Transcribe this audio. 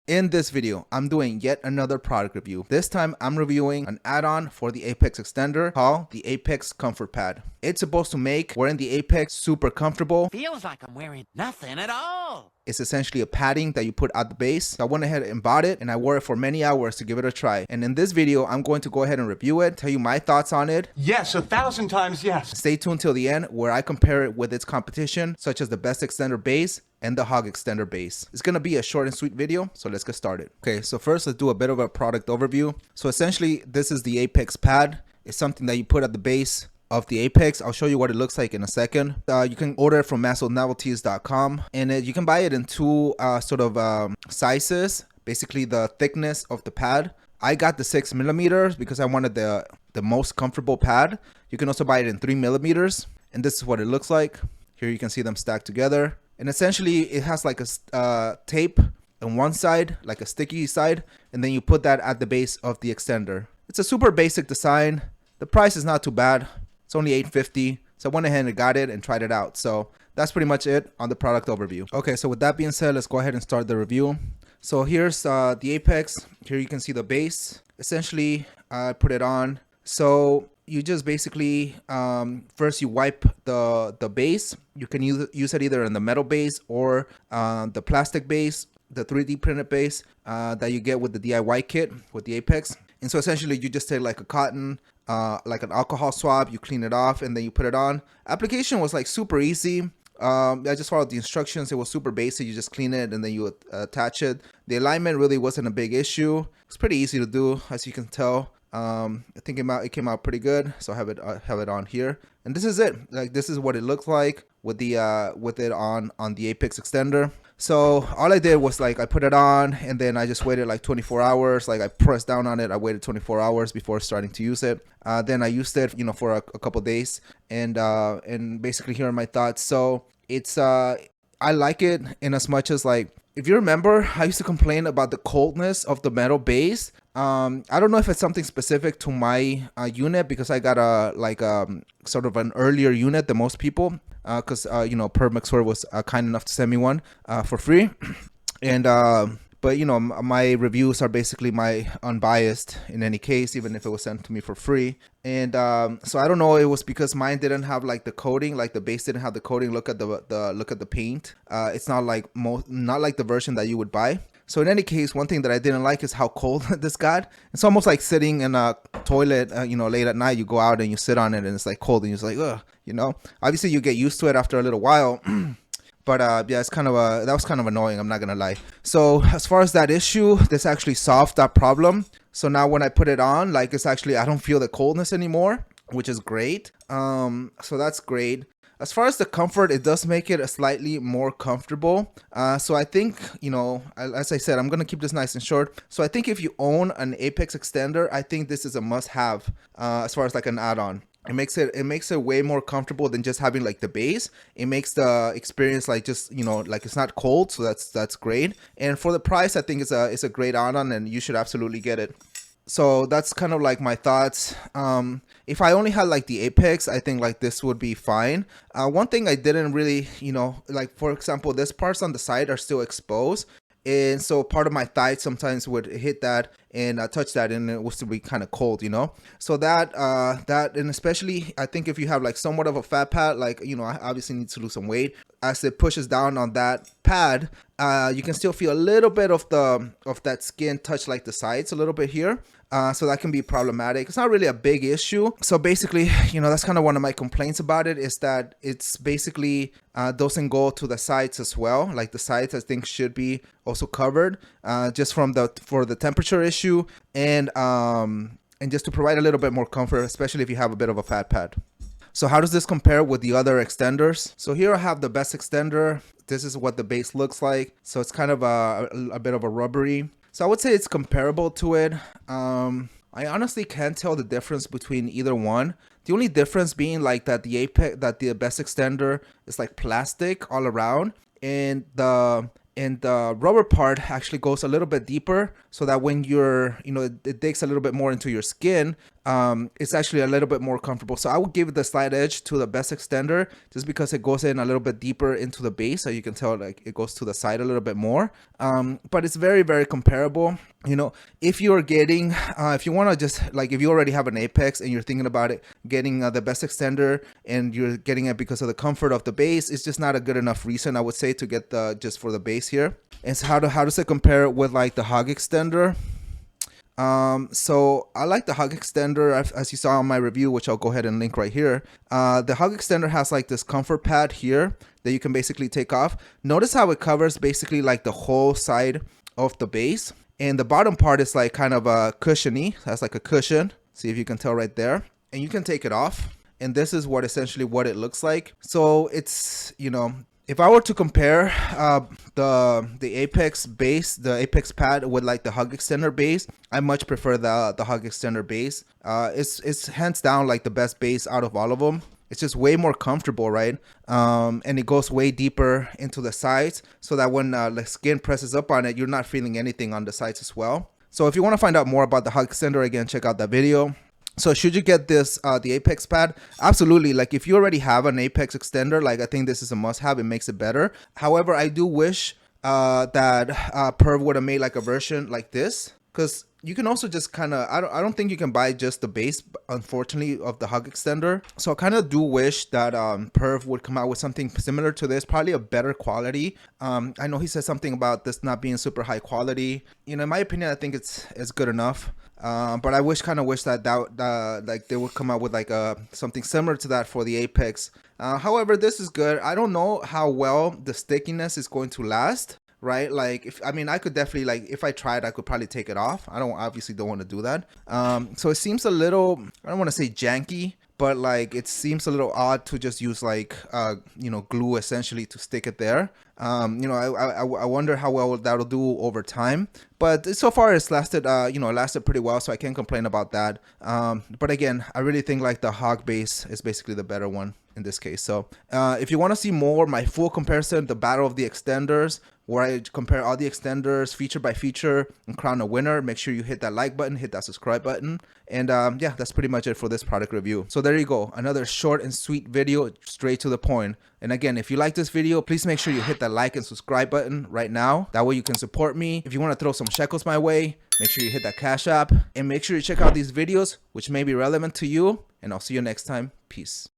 In this video, I'm doing yet another product review. This time, I'm reviewing an add-on for the Apex extender called the Apex Comfort Pad. It's supposed to make wearing the Apex super comfortable. Feels like I'm wearing nothing at all. It's essentially a padding that you put at the base. So I went ahead and bought it, and I wore it for many hours to give it a try. And in this video, I'm going to go ahead and review it, tell you my thoughts on it. Yes, 1,000 times yes. Stay tuned till the end where I compare it with its competition, such as the Best Extender base and the Hog Extender base. It's gonna be a short and sweet video, so let's get started. Okay, so first let's do a bit of a product overview. So essentially, this is the Apex pad. It's something that you put at the base of the Apex. I'll show you what it looks like in a second. You can order it from massiveNovelties.com, and you can buy it in two sizes, basically the thickness of the pad. I got the 6 millimeters because I wanted the most comfortable pad. You can also buy it in 3 millimeters, and this is what it looks like. Here you can see them stacked together. And essentially, it has like a tape on one side, like a sticky side, and then you put that at the base of the extender. It's a super basic design. The price is not too bad. It's only $8.50. So I went ahead and got it and tried it out. So that's pretty much it on the product overview. Okay, so with that being said, let's go ahead and start the review. So here's the Apex. Here you can see the base. Essentially, I put it on. So you just basically first you wipe the base. You can use it either in the metal base or the plastic base, the 3D printed base that you get with the DIY kit with the Apex. And so essentially you just take like a cotton, like an alcohol swab, you clean it off and then you put it on. Application was like super easy. I just followed the instructions. It was super basic. You just clean it and then you attach it. The alignment really wasn't a big issue. It's pretty easy to do, as you can tell. I think it came out pretty good, so I have it on here, and this is it. Like, this is what it looks like with it on the Apex extender. So all I did was like I put it on, and then I just waited like 24 hours. Like I pressed down on it. I waited 24 hours before starting to use it. Then I used it, for a couple days, and basically here are my thoughts. So it's I like it in as much as, like, if you remember, I used to complain about the coldness of the metal base. I don't know if it's something specific to my unit, because I got sort of an earlier unit than most people, because Permixor was kind enough to send me one for free. And but my reviews are basically my unbiased in any case, even if it was sent to me for free. And so I don't know, it was because mine didn't have like the coating, like the base didn't have the coating. Look at the paint. It's not like the version that you would buy. So in any case, one thing that I didn't like is how cold this got. It's almost like sitting in a toilet, late at night. You go out and you sit on it and it's like cold and you're just like, ugh, Obviously you get used to it after a little while. But yeah, it's that was kind of annoying, I'm not gonna lie. So as far as that issue, this actually solved that problem. So now when I put it on, like, it's actually, I don't feel the coldness anymore, which is great. So that's great. As far as the comfort, it does make it a slightly more comfortable. So I think, as I said, I'm gonna keep this nice and short. So I think if you own an Apex extender, I think this is a must-have as far as like an add-on. It makes it way more comfortable than just having like the base. It makes the experience like just, like it's not cold, so that's great. And for the price, I think it's a great add-on, and you should absolutely get it. So that's kind of like my thoughts. If I only had like the Apex, I think like this would be fine. One thing I didn't really, like, for example, this parts on the side are still exposed. And so part of my thigh sometimes would hit that and touch that, and it was to be kind of cold, So that and especially I think if you have like somewhat of a fat pad, like, I obviously need to lose some weight. As it pushes down on that pad, you can still feel a little bit of that skin touch like the sides a little bit here. So that can be problematic. It's not really a big issue. So basically, that's kind of one of my complaints about it, is that it's basically doesn't go to the sides as well. Like the sides, I think, should be also covered just for the temperature issue, and just to provide a little bit more comfort, especially if you have a bit of a fat pad. So how does this compare with the other extenders? So here I have the Best extender. This is what the base looks like. So it's kind of a bit of a rubbery. So I would say it's comparable to it. I honestly can't tell the difference between either one. The only difference being like that the Best extender is like plastic all around, and the rubber part actually goes a little bit deeper, so that when you're, it digs a little bit more into your skin, it's actually a little bit more comfortable. So I would give the slight edge to the best extender just because it goes in a little bit deeper into the base. So you can tell like it goes to the side a little bit more. But it's very, very comparable. You know, if you're getting, if you want to just like, if you already have an Apex and you're thinking about it, getting the best extender and you're getting it because of the comfort of the base, it's just not a good enough reason, I would say, to get the just for the base here. And so how does it compare with like the hog extender? So I like the hog extender, as you saw in my review, which I'll go ahead and link right here. The hog extender has like this comfort pad here that you can basically take off. Notice how it covers basically like the whole side of the base, and the bottom part is like kind of a cushiony. That's like a cushion. See if you can tell right there, and you can take it off. And this is what essentially what it looks like. So it's, you know, if I were to compare the Apex base, the Apex pad with like the hug extender base, I much prefer the hug extender base. It's hands down like the best base out of all of them. It's just way more comfortable, right? And it goes way deeper into the sides so that when the skin presses up on it, you're not feeling anything on the sides as well. So if you want to find out more about the hug extender, again, check out that video. So should you get this, the Apex pad? Absolutely. Like if you already have an Apex extender, like I think this is a must have. It makes it better. However, I do wish that Perv would have made like a version like this, because you can also just kind of, I don't think you can buy just the base, unfortunately, of the hug extender. So I kind of do wish that Perv would come out with something similar to this, probably a better quality. I know he said something about this not being super high quality. You know, in my opinion, I think it's good enough. But I kind of wish that like they would come out with like something similar to that for the Apex. However, this is good. I don't know how well the stickiness is going to last, right? Like I mean, I could definitely, like, if I tried, I could probably take it off. I obviously don't want to do that. So it seems a little, I don't want to say janky, but like it seems a little odd to just use like you know, glue essentially to stick it there. You know, I wonder how well that'll do over time, but so far it's lasted, you know, it lasted pretty well, so I can't complain about that. But again, I really think like the hog base is basically the better one in this case. So if you want to see more, my full comparison, the battle of the extenders, where I compare all the extenders feature by feature and crown a winner, make sure you hit that like button, hit that subscribe button. And yeah, that's pretty much it for this product review. So there you go, another short and sweet video, straight to the point. And again, if you like this video, please make sure you hit that like and subscribe button right now. That way you can support me. If you want to throw some shekels my way, make sure you hit that Cash App, and make sure you check out these videos which may be relevant to you. And I'll see you next time. Peace.